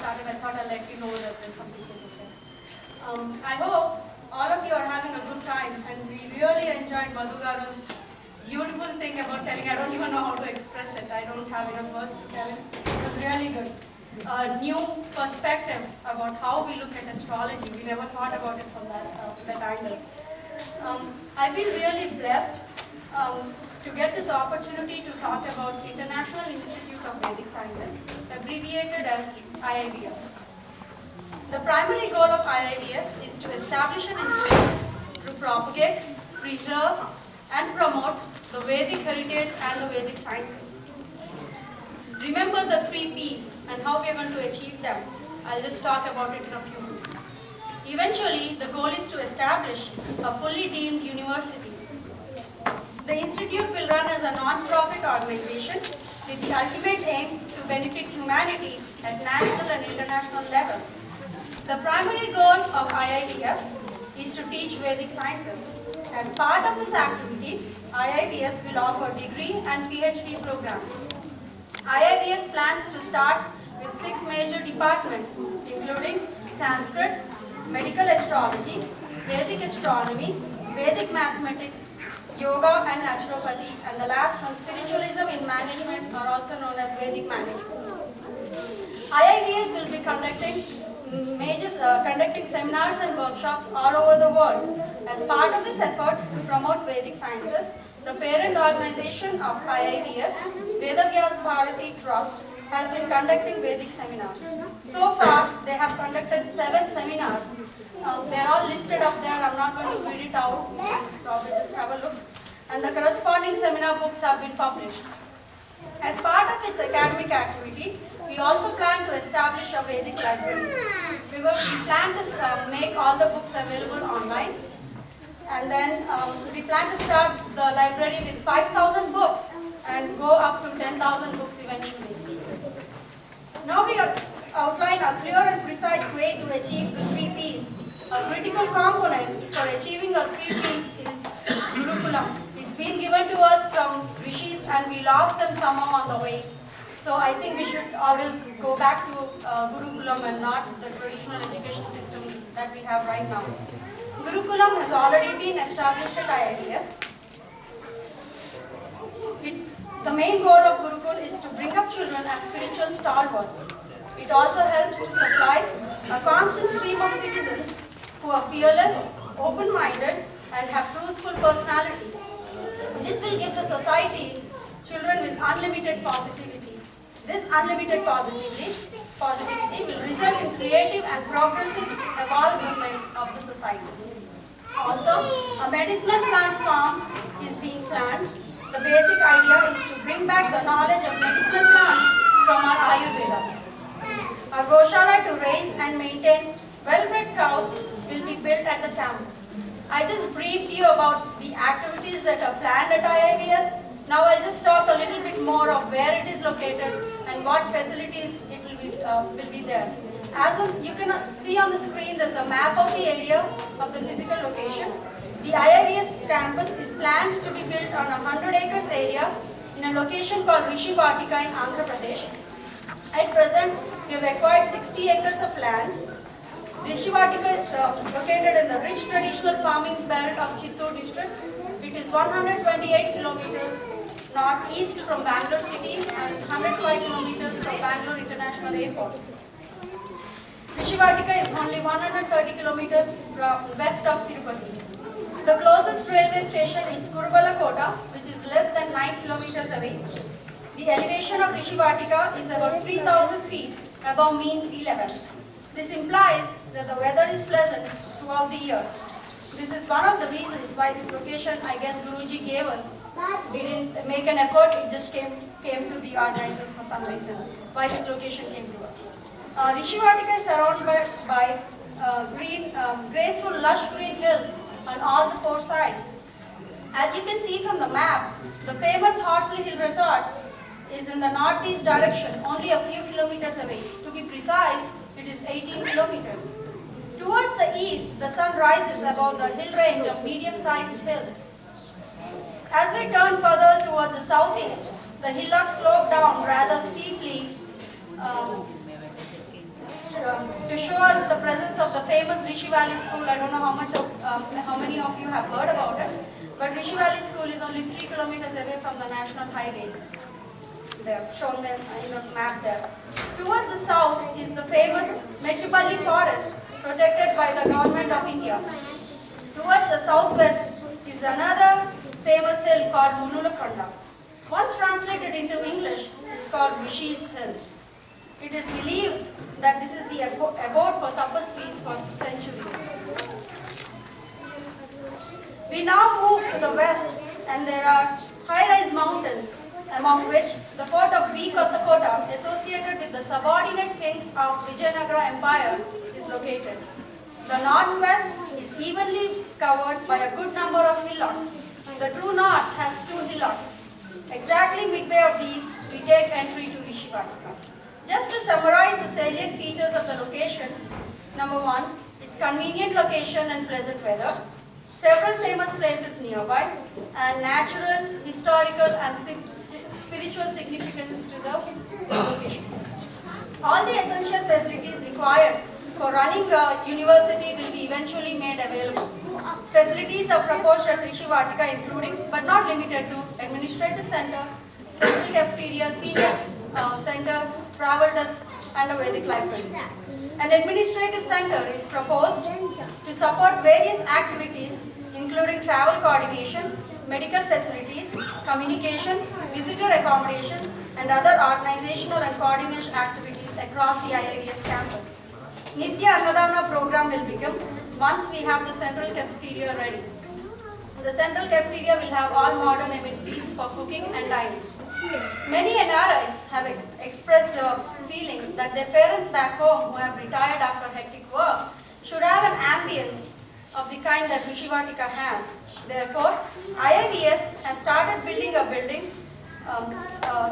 started, I thought I'll let you know that there's some teachers in there. I hope all of you are having a good time, and we really enjoyed Madhu Garu's beautiful thing about telling. I don't even know how to express it. I don't have enough words to tell it. It was really good. A new perspective about how we look at astrology. We never thought about it from that angle. I feel really blessed to get this opportunity to talk about International Institute of Vedic Sciences, abbreviated as IIVS. The primary goal of IIVS is to establish an institute to propagate, preserve, and promote the Vedic heritage and the Vedic sciences. Remember the 3 P's and how we are going to achieve them. I'll just talk about it in a few minutes. Eventually, the goal is to establish a fully deemed university. The institute will run as a non-profit organization with the ultimate aim to benefit humanity at national and international levels. The primary goal of IIVS is to teach Vedic sciences. As part of this activity, IIVS will offer degree and PhD programs. IIVS plans to start with 6 major departments, including Sanskrit, medical astrology, Vedic astronomy, Vedic mathematics, yoga and naturopathy, and the last one, spiritualism in management, or also known as Vedic management. IIVS will be conducting seminars and workshops all over the world. As part of this effort to promote Vedic sciences, the parent organization of IIVS, Vedavyas Bharati Trust, has been conducting Vedic seminars. So far, they have conducted 7 seminars. They are all listed up there. I'm not going to read it out. Probably just have a look. And the corresponding seminar books have been published. As part of its academic activity, we also plan to establish a Vedic library. We plan to make all the books available online. And then we plan to start the library with 5,000 books and go up to 10,000 books eventually. Now we have outlined a clear and precise way to achieve the 3 P's. A critical component for achieving the 3 P's is Gurukulam. It's been given to us from rishis and we lost them somehow on the way. So I think we should always go back to Gurukulam and not the traditional education system that we have right now. Gurukulam has already been established at IIVS. The main goal of Gurukul is to bring up children as spiritual stalwarts. It also helps to supply a constant stream of citizens who are fearless, open-minded, and have truthful personality. This will give the society children with unlimited positivity. This unlimited positivity will result in creative and progressive evolvement of the society. Also, a medicinal plant farm is being planned. The basic idea is to bring back the knowledge of medicinal plants from our Ayurvedas. A goshala to raise and maintain well-bred cows will be built at the campus. I just briefed you about the activities that are planned at IIVS. Now I'll just talk a little bit more of where it is located and what facilities it will be there. As you can see on the screen, there's a map of the area of the physical location. The IIVS campus is planned to be built on a 100 acres area in a location called Rishi Vatika in Andhra Pradesh. At present, we have acquired 60 acres of land. Rishi Vatika is located in the rich traditional farming belt of Chittoor district. It is 128 kilometers northeast from Bangalore city and 105 kilometers from Bangalore International Airport. Rishi Vatika is only 130 kilometers from west of Tirupati. The closest railway station is Kurubala Kota, which is less than 9 kilometers away. The elevation of Rishi Vatika is about 3,000 feet above mean sea level. This implies that the weather is pleasant throughout the year. This is one of the reasons why this location, I guess Guruji gave us. We didn't make an effort, it just came to the organizers for some reason, why this location came to us. Rishi Vatika is surrounded by graceful, lush green hills on all the 4 sides. As you can see from the map, the famous Horsley Hill Resort is in the northeast direction, only a few kilometers away. To be precise, it is 18 kilometers. Towards the east, the sun rises above the hill range of medium-sized hills. As we turn further towards the southeast, the hillocks slope down rather steeply to show us the presence of the famous Rishi Valley School. I don't know how many of you have heard about it, but Rishi Valley School is only 3 kilometers away from the national highway. They have shown them in the map there. Towards the south is the famous Mettupalli forest, protected by the government of India. Towards the southwest is another famous hill called Munulakonda. Once translated into English, it's called Rishi's Hill. It is believed that this is the abode for tapasvis for centuries. We now move to the west, and there are high-rise mountains, among which the fort of B. Kottakota, associated with the subordinate kings of Vijayanagara Empire, is located. The northwest is evenly covered by a good number of hillocks. The true north has 2 hillocks. Exactly midway of these, we take entry to Rishivatika. Just to summarize the salient features of the location, number 1, its convenient location and pleasant weather, several famous places nearby, and natural, historical, and spiritual significance to the location. All the essential facilities required for running a university will be eventually made available. Facilities are proposed at Rishivatika, including but not limited to administrative center, central cafeteria, senior center, travel desk, and a Vedic library. An administrative center is proposed to support various activities, including travel coordination, medical facilities, communication, visitor accommodations, and other organizational and coordination activities across the IIVS campus. Nitya Annadana program will begin once we have the central cafeteria ready. The central cafeteria will have all modern amenities for cooking and dining. Many NRIs have expressed a feeling that their parents back home who have retired after hectic work should have an ambience of the kind that Rishivatika has. Therefore, IIVS has started building a building,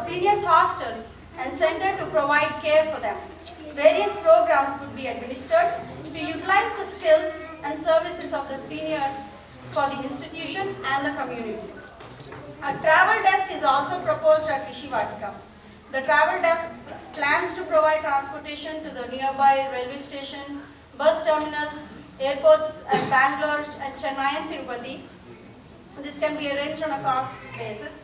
seniors hostel and center to provide care for them. Various programs would be administered to utilize the skills and services of the seniors for the institution and the community. A travel desk is also proposed at Rishivatika. The travel desk plans to provide transportation to the nearby railway station, bus terminals, airports at Bangalore and Chennai and Tirupati. This can be arranged on a cost basis.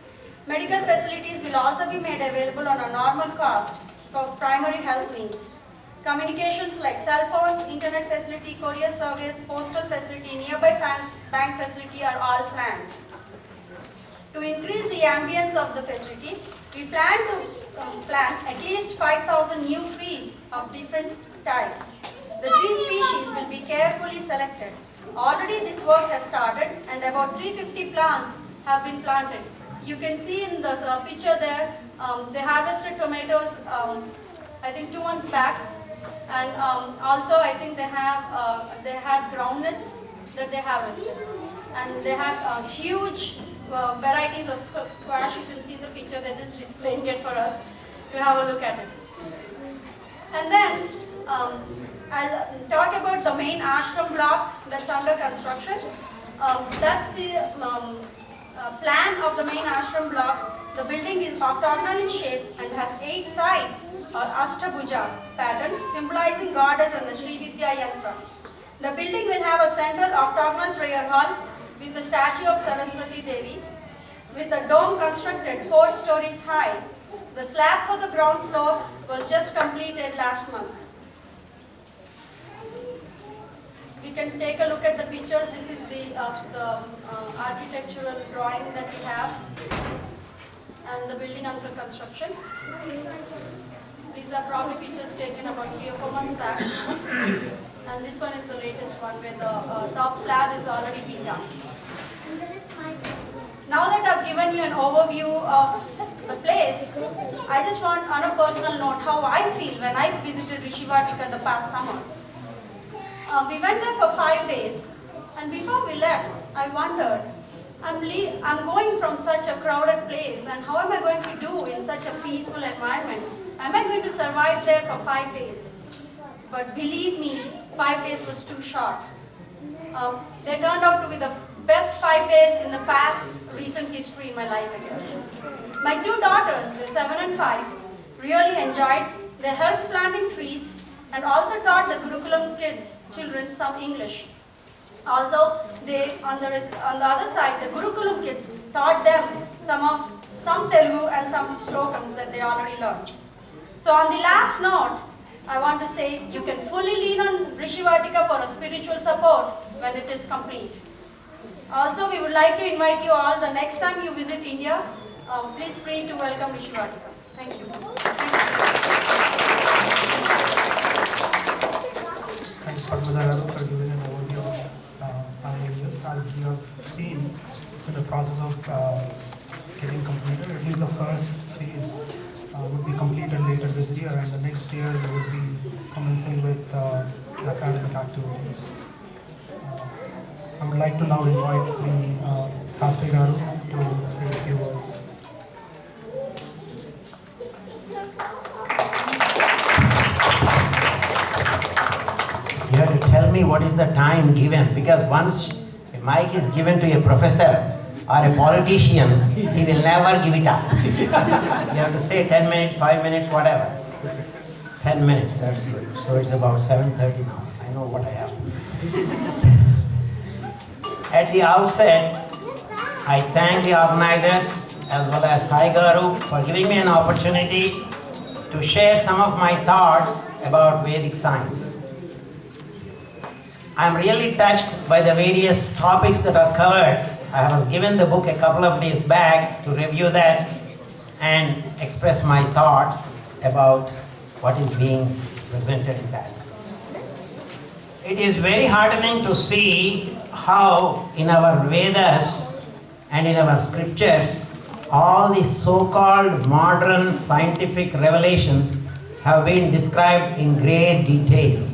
Medical facilities will also be made available on a normal cost for primary health needs. Communications like cell phones, internet facility, courier service, postal facility, nearby bank facility are all planned. To increase the ambience of the facility, we plan to at least 5,000 new trees of different types. The tree species will be carefully selected. Already this work has started and about 350 plants have been planted. You can see in the picture there, they harvested tomatoes, I think 2 months back. And also I think they had groundnuts that they harvested. And they have huge varieties of squash. You can see in the picture, they're just displaying it for us to have a look at it. And then I'll talk about the main ashram block that's under construction. That's the plan of the main ashram block. The building is octagonal in shape and has 8 sides or Ashtabhuja pattern, symbolizing goddess and the Sri Vidya Yantra. The building will have a central octagonal prayer hall with the statue of Saraswati Devi, with a dome constructed 4 stories high. The slab for the ground floor was just completed last month. We can take a look at the pictures. This is the architectural drawing that we have, and the building under construction. These are probably pictures taken about 3 or 4 months back. And this one is the latest one where the top slab is already been done. Now that I've given you an overview of the place, I just want on a personal note how I feel when I visited Rishivatika the past summer. We went there for 5 days, and before we left, I wondered, I'm going from such a crowded place, and how am I going to do in such a peaceful environment? Am I going to survive there for 5 days? But believe me, 5 days was too short. They turned out to be the best 5 days in the past recent history in my life, I guess. My 2 daughters, they're 7 and 5, really enjoyed. They helped planting trees and also taught the Gurukulam children some English. Also, on the other side, the Gurukulam kids taught them some Telugu and some slogans that they already learned. So on the last note, I want to say you can fully lean on Rishivatika for a spiritual support when it is complete. Also, we would like to invite you all the next time you visit India, please free to welcome Rishivatika. Thank you. Thanks, Padmadara, for giving an overview of our areas. As you have seen, in the process of getting completed, at least the first phase would be completed later this year, and the next year we would be commencing with the academic activities. I would like to now invite Satya Garu to say a few words. You have to tell me what is the time given, because once a mic is given to a professor or a politician, he will never give it up. You have to say 10 minutes, 5 minutes, whatever. 10 minutes, that's good. So it's about 7:30 now. I know what I have. At the outset, I thank the organizers as well as Sai Garu for giving me an opportunity to share some of my thoughts about Vedic science. I am really touched by the various topics that are covered. I was given the book a couple of days back to review that and express my thoughts about what is being presented in that. It is very heartening to see how in our Vedas and in our scriptures, all the so-called modern scientific revelations have been described in great detail.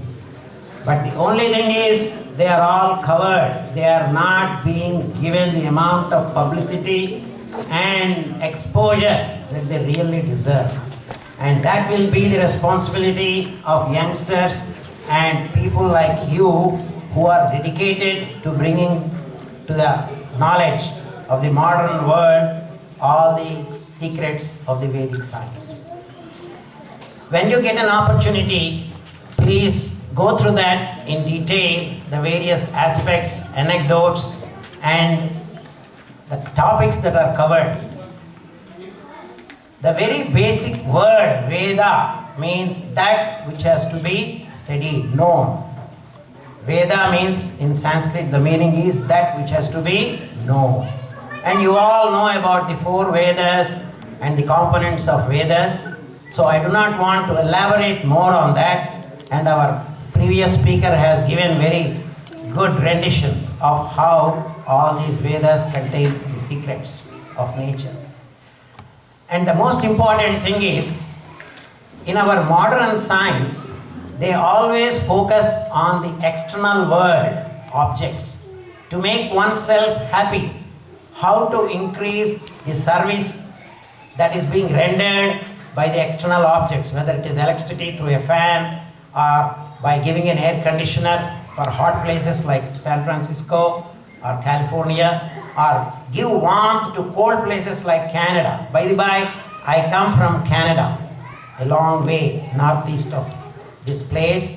But the only thing is, they are all covered. They are not being given the amount of publicity and exposure that they really deserve. And that will be the responsibility of youngsters and people like you who are dedicated to bringing to the knowledge of the modern world all the secrets of the Vedic science. When you get an opportunity, please go through that in detail, the various aspects, anecdotes, and the topics that are covered. The very basic word Veda means that which has to be studied, known. Veda means in Sanskrit, the meaning is that which has to be known. And you all know about the 4 Vedas and the components of Vedas. So I do not want to elaborate more on that, and our previous speaker has given very good rendition of how all these Vedas contain the secrets of nature. And the most important thing is, in our modern science, they always focus on the external world, objects, to make oneself happy, how to increase the service that is being rendered by the external objects, whether it is electricity through a fan or by giving an air conditioner for hot places like San Francisco or California, or give warmth to cold places like Canada. By the by, I come from Canada, a long way northeast of this place.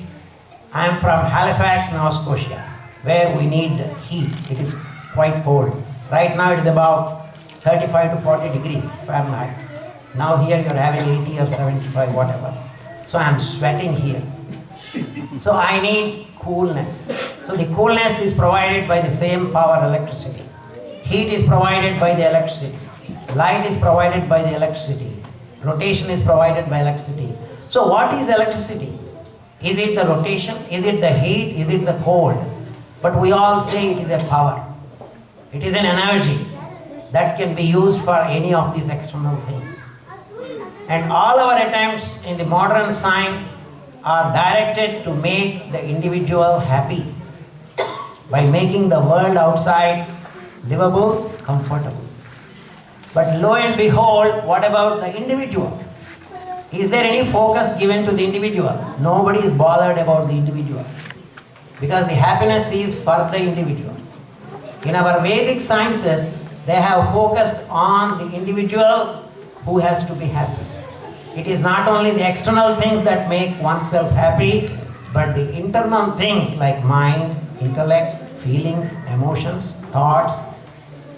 I am from Halifax, Nova Scotia, where we need heat. It is quite cold. Right now it is about 35 to 40 degrees Fahrenheit. Now here you are having 80 or 75, whatever. So I am sweating here. So I need coolness. So the coolness is provided by the same power, electricity. Heat is provided by the electricity. Light is provided by the electricity. Rotation is provided by electricity. So what is electricity? Is it the rotation? Is it the heat? Is it the cold? But we all say it is a power. It is an energy that can be used for any of these external things. And all our attempts in the modern science are directed to make the individual happy by making the world outside livable, comfortable. But lo and behold, what about the individual? Is there any focus given to the individual? Nobody is bothered about the individual, because the happiness is for the individual. In our Vedic sciences, they have focused on the individual who has to be happy. It is not only the external things that make oneself happy, but the internal things like mind, intellect, feelings, emotions, thoughts.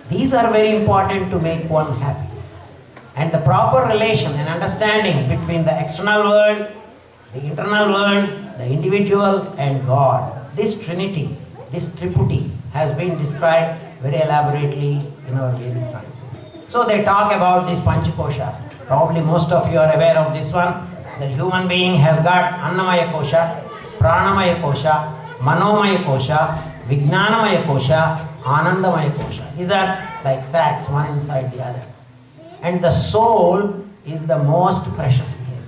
These are very important to make one happy. And the proper relation and understanding between the external world, the internal world, the individual and God. This trinity, this triputi has been described very elaborately in our Vedic sciences. So they talk about these Panchakoshas. Probably most of you are aware of this one. The human being has got Annamaya Kosha, Pranamaya Kosha, Manomaya Kosha, Vijnanamaya Kosha, Anandamaya Kosha. These are like sacks, one inside the other. And the soul is the most precious thing.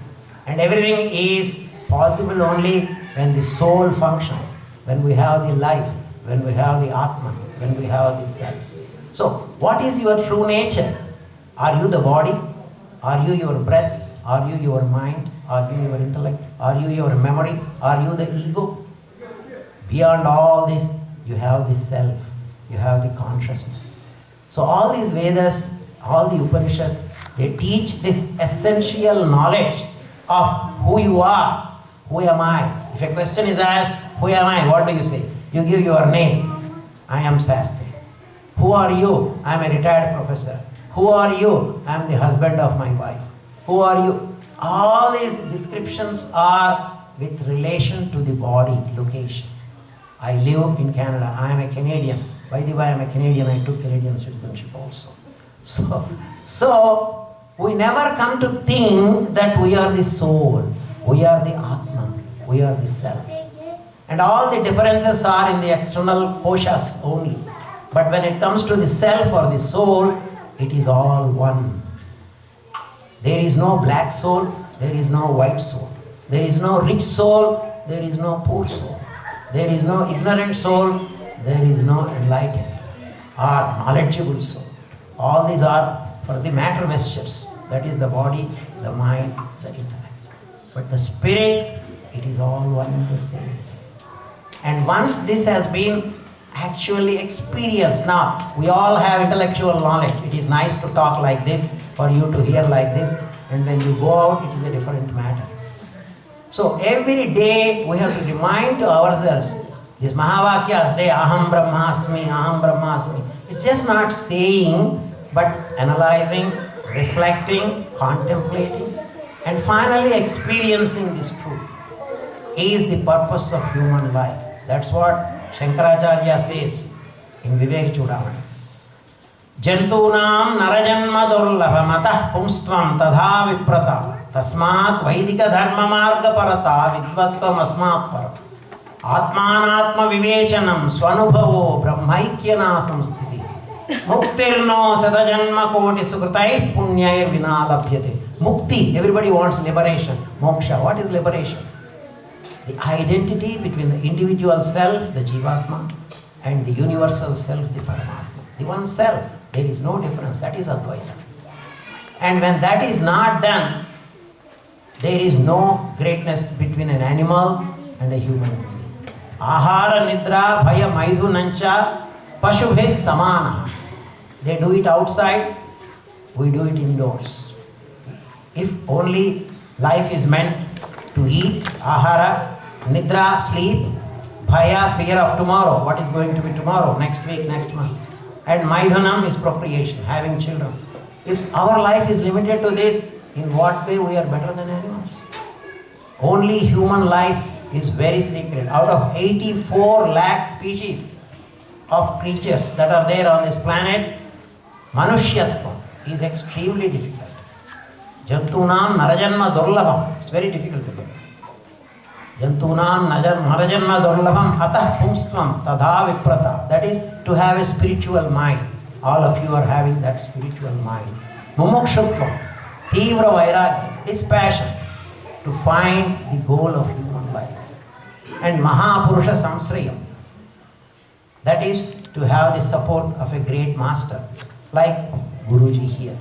And everything is possible only when the soul functions, when we have the life, when we have the Atman, when we have the self. So, what is your true nature? Are you the body? Are you your breath? Are you your mind? Are you your intellect? Are you your memory? Are you the ego? Beyond all this, you have the self. You have the consciousness. So all these Vedas, all the Upanishads, they teach this essential knowledge of who you are. Who am I? If a question is asked, who am I? What do you say? You give your name. I am Shastri. Who are you? I am a retired professor. Who are you? I am the husband of my wife. Who are you? All these descriptions are with relation to the body, location. I live in Canada. I am a Canadian. By the way, I am a Canadian. I took Canadian citizenship also. So we never come to think that we are the soul. We are the Atman. We are the self. And all the differences are in the external koshas only. But when it comes to the self or the soul, it is all one. There is no black soul, there is no white soul. There is no rich soul, there is no poor soul. There is no ignorant soul, there is no enlightened or knowledgeable soul. All these are for the matter vestures. That is the body, the mind, the intellect. But the spirit, it is all one and the same. And once this has been actually experienced, now we all have intellectual knowledge. It is nice to talk like this, for you to hear like this, and when you go out, it is a different matter. So every day we have to remind to ourselves, these Mahavakyas, they Aham Brahmasmi, Aham Brahmasmi. It's just not saying, but analyzing, reflecting, contemplating, and finally experiencing this truth is the purpose of human life. That's what Shankaracharya says in Vivek Chudamani. Jantunam narajanma durlabham atah pumstvam tadha viprata tasmat vaidika dharma marga parata vidvatvam asmat parata atmanatma vivechanam swanubhavo brahmaikyana samsthiti muktirno satajanma koti sukritai punyair vinalabhyate. Mukti, everybody wants liberation. Moksha, what is liberation? The identity between the individual self, the Jivatma, and the universal self, the Paramatma. The one self, there is no difference. That is Advaita. And when that is not done, there is no greatness between an animal and a human being. Ahara nidra bhaya maidhunancha pashubhe samana. They do it outside, we do it indoors. If only life is meant to eat, ahara, nidra, sleep, bhaya, fear of tomorrow, what is going to be tomorrow, next week, next month. And maidhanam is procreation, having children. If our life is limited to this, in what way we are better than animals? Only human life is very sacred. Out of 84 lakh species of creatures that are there on this planet, Manushyatva is extremely difficult. Jantunam narajanma durlabham. It's very difficult to get. Jantunam narajanma durlabham atah pumstvam tadha viprata. That is to have a spiritual mind. All of you are having that spiritual mind. Mumukshutva, tivra vairagya, dispassion to find the goal of human life. And Mahapurusha Samsrayam. That is to have the support of a great master like Guruji here.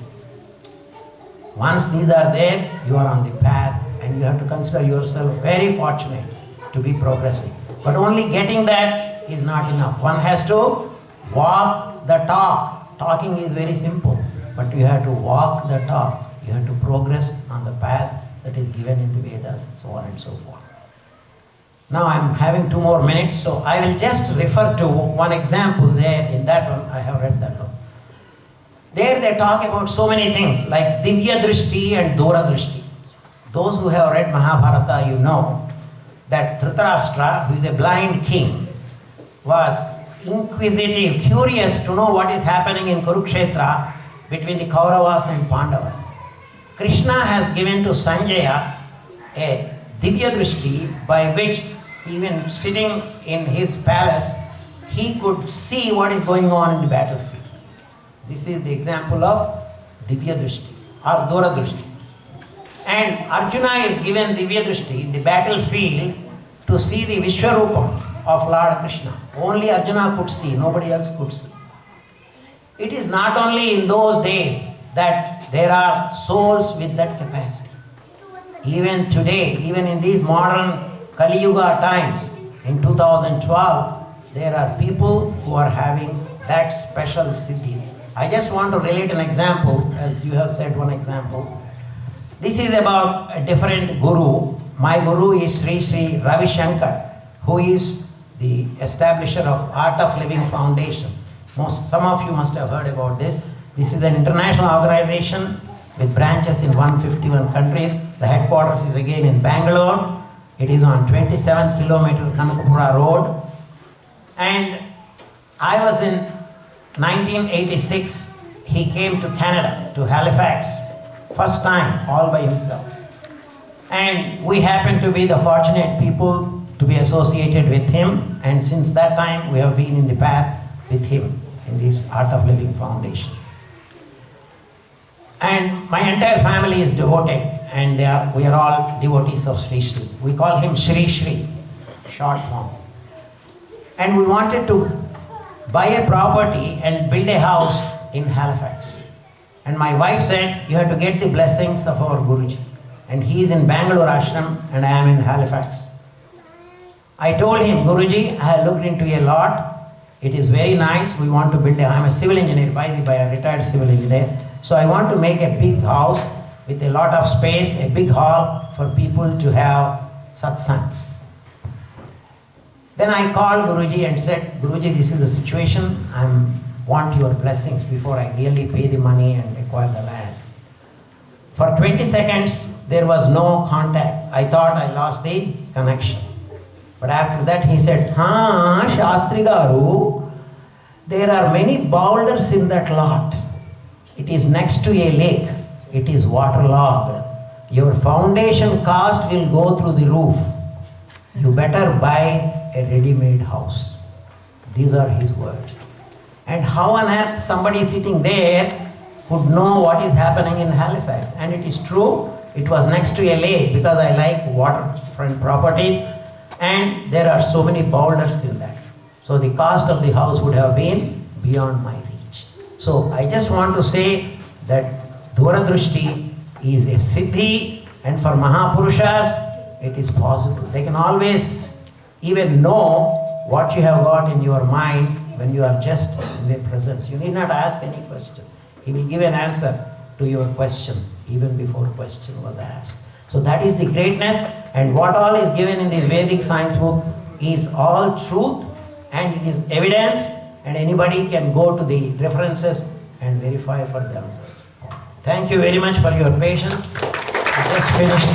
Once these are there, you are on the path and you have to consider yourself very fortunate to be progressing. But only getting that is not enough. One has to walk the talk. Talking is very simple, but you have to walk the talk. You have to progress on the path that is given in the Vedas, so on and so forth. Now I'm having 2 more minutes, so I will just refer to one example there in that one. I have read that one. There they talk about so many things like Divya Drishti and Dora Drishti. Those who have read Mahabharata, you know that Dhritarashtra, who is a blind king, was inquisitive, curious to know what is happening in Kurukshetra between the Kauravas and Pandavas. Krishna has given to Sanjaya a Divya Drishti by which even sitting in his palace, he could see what is going on in the battlefield. This is the example of Divya Drishti or Dora Drishti. And Arjuna is given Divya Drishti in the battlefield to see the Vishwarupa of Lord Krishna. Only Arjuna could see, nobody else could see. It is not only in those days that there are souls with that capacity. Even today, even in these modern Kali Yuga times, in 2012, there are people who are having that special siddhi. I just want to relate an example, as you have said one example. This is about a different guru. My guru is Sri Sri Ravi Shankar, who is the establisher of Art of Living Foundation. Some of you must have heard about this. This is an international organization with branches in 151 countries. The headquarters is again in Bangalore. It is on 27th kilometer Kanakapura Road. And I was in 1986. He came to Canada, to Halifax, first time, all by himself. And we happened to be the fortunate people to be associated with him. And since that time, we have been in the path with him in this Art of Living Foundation. And my entire family is devoted, and we are all devotees of Sri Sri. We call him Sri Sri, short form. And we wanted to buy a property and build a house in Halifax. And my wife said, you have to get the blessings of our Guruji. And he is in Bangalore ashram and I am in Halifax. I told him, Guruji, I have looked into a lot. It is very nice. We want to build I'm a civil engineer, by a retired civil engineer. So I want to make a big house with a lot of space, a big hall for people to have satsangs. Then I called Guruji and said, Guruji, this is the situation. I want your blessings before I really pay the money and acquire the land. For 20 seconds, there was no contact. I thought I lost the connection. But after that, he said, Shastri Garu, there are many boulders in that lot. It is next to a lake. It is waterlogged. Your foundation cost will go through the roof. You better buy a ready-made house. These are his words. And how on earth somebody sitting there could know what is happening in Halifax? And it is true, it was next to a lake because I like waterfront properties and there are so many boulders in that. So the cost of the house would have been beyond my reach. So I just want to say that Duradrashti is a siddhi, and for Mahapurushas it is possible. They can always even know what you have got in your mind when you are just in their presence. You need not ask any question. He will give an answer to your question even before question was asked. So that is the greatness, and what all is given in this Vedic science book is all truth and it is evidence, and anybody can go to the references and verify for themselves. Thank you very much for your patience. I just finished.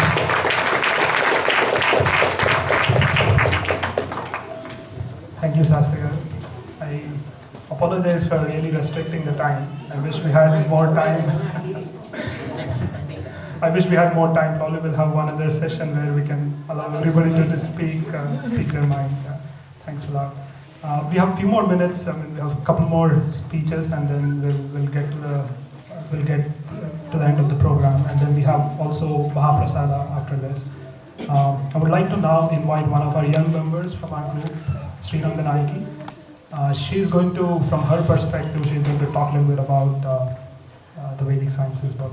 Thank you, Shastri. I apologize for really restricting the time. I wish we had more time. Probably we'll have one other session where we can allow everybody to just speak their mind. Thanks a lot. We have a few more minutes. We have a couple more speeches, and then we'll get to the end of the program. And then we have also Mahaprasada after this. I would like to now invite one of our young members from our group, Sriranga Naiki. She's going to, from her perspective, she's going to talk a little bit about the Vedic sciences book.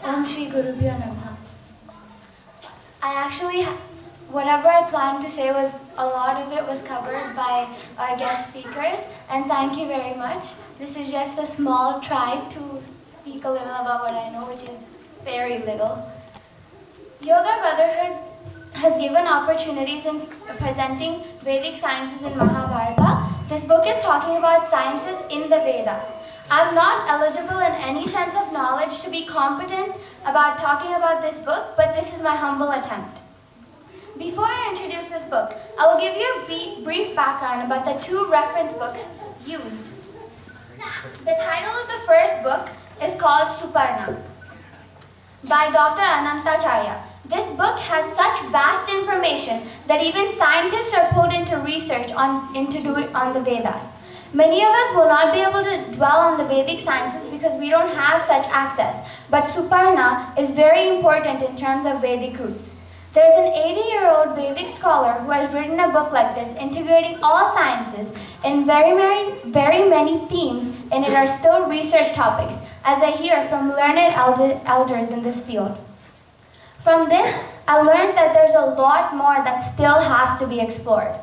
Om Shri Guru Gurubhyo Namaha. Whatever I planned to say was, a lot of it was covered by our guest speakers, and thank you very much. This is just a small try to speak a little about what I know, which is very little. Yoga Brotherhood has given opportunities in presenting Vedic sciences in Mahabharata. This book is talking about sciences in the Vedas. I'm not eligible in any sense of knowledge to be competent about talking about this book, but this is my humble attempt. Before I introduce this book, I will give you a brief background about the two reference books used. The title of the first book is called Suparna by Dr. Anantacharya. This book has such vast information that even scientists are pulled into research on the Vedas. Many of us will not be able to dwell on the Vedic sciences because we don't have such access, but Suparna is very important in terms of Vedic roots. There is an 80-year-old Vedic scholar who has written a book like this, integrating all sciences in very many themes, and it are still research topics, as I hear from learned elders in this field. From this, I learned that there's a lot more that still has to be explored.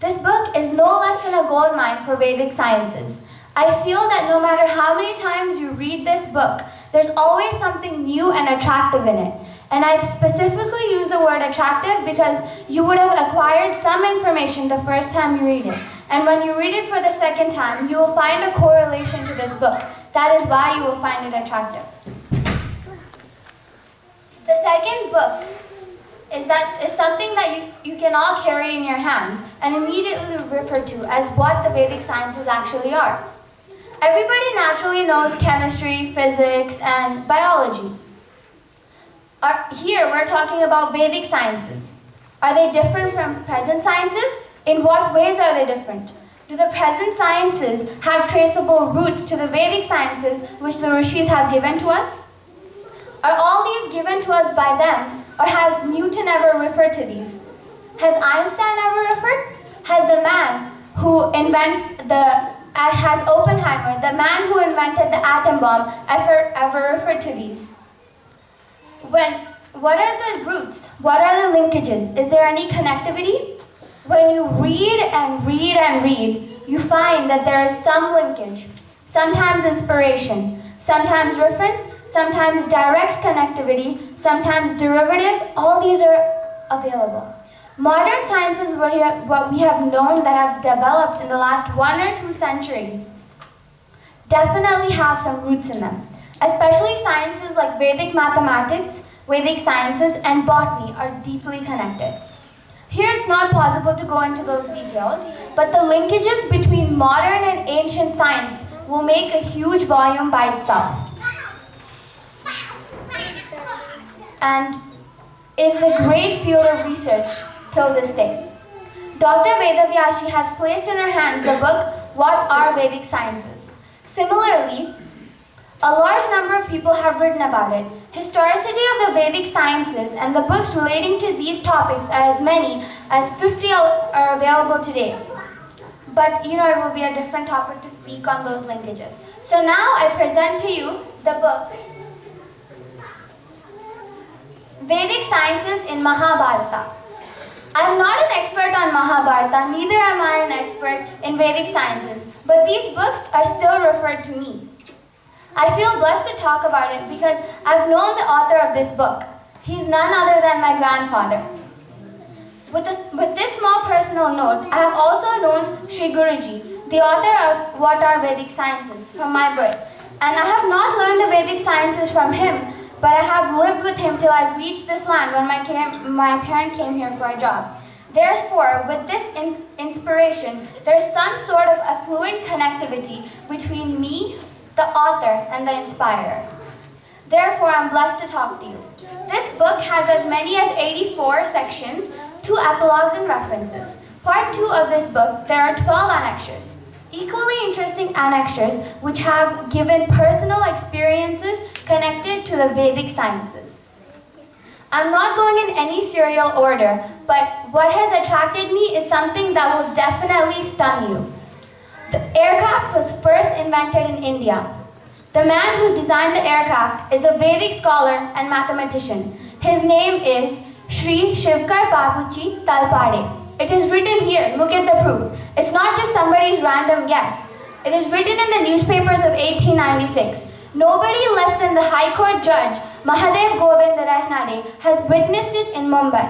This book is no less than a goldmine for Vedic sciences. I feel that no matter how many times you read this book, there's always something new and attractive in it. And I specifically use the word attractive because you would have acquired some information the first time you read it. And when you read it for the second time, you will find a correlation to this book. That is why you will find it attractive. The second book is something that you can all carry in your hands and immediately refer to as what the Vedic sciences actually are. Everybody naturally knows chemistry, physics, and biology. Here we're talking about Vedic sciences. Are they different from present sciences? In what ways are they different? Do the present sciences have traceable roots to the Vedic sciences which the Rishis have given to us? Are all these given to us by them, or has Newton ever referred to these? Has Einstein ever referred? Has the man who has Oppenheimer, the man who invented the atom bomb, ever referred to these? What are the roots? What are the linkages? Is there any connectivity? When you read and read and read, you find that there is some linkage, sometimes inspiration, sometimes reference, sometimes direct connectivity, sometimes derivative. All these are available. Modern sciences, what we have known that have developed in the last 1 or 2 centuries, definitely have some roots in them. Especially sciences like Vedic mathematics, Vedic sciences, and botany are deeply connected. Here it's not possible to go into those details, but the linkages between modern and ancient science will make a huge volume by itself. And it's a great field of research till this day. Dr. Vedavyashi has placed in her hands the book, What Are Vedic Sciences? Similarly, a large number of people have written about it. Historicity of the Vedic sciences and the books relating to these topics are as many as 50 are available today. But it will be a different topic to speak on those linkages. So now I present to you the book, Vedic Sciences in Mahabharata. I am not an expert on Mahabharata, neither am I an expert in Vedic sciences, but these books are still referred to me. I feel blessed to talk about it because I've known the author of this book. He's none other than my grandfather. With this small personal note, I have also known Sri Guruji, the author of What Are Vedic Sciences, from my birth. And I have not learned the Vedic sciences from him, but I have lived with him till I reached this land when my parent came here for a job. Therefore, with this inspiration, there's some sort of affluent connectivity between me, the author, and the inspirer. Therefore, I'm blessed to talk to you. This book has as many as 84 sections, 2 epilogues and references. Part 2 of this book, there are 12 annexures. Equally interesting annexures which have given personal experiences connected to the Vedic sciences. I'm not going in any serial order, but what has attracted me is something that will definitely stun you. The aircraft was first invented in India. The man who designed the aircraft is a Vedic scholar and mathematician. His name is Sri Shivkar Babuji Talpade. It is written here, look at the proof. It's not just somebody's random guess. It is written in the newspapers of 1896. Nobody less than the High Court Judge Mahadev Govind Rahnade has witnessed it in Mumbai.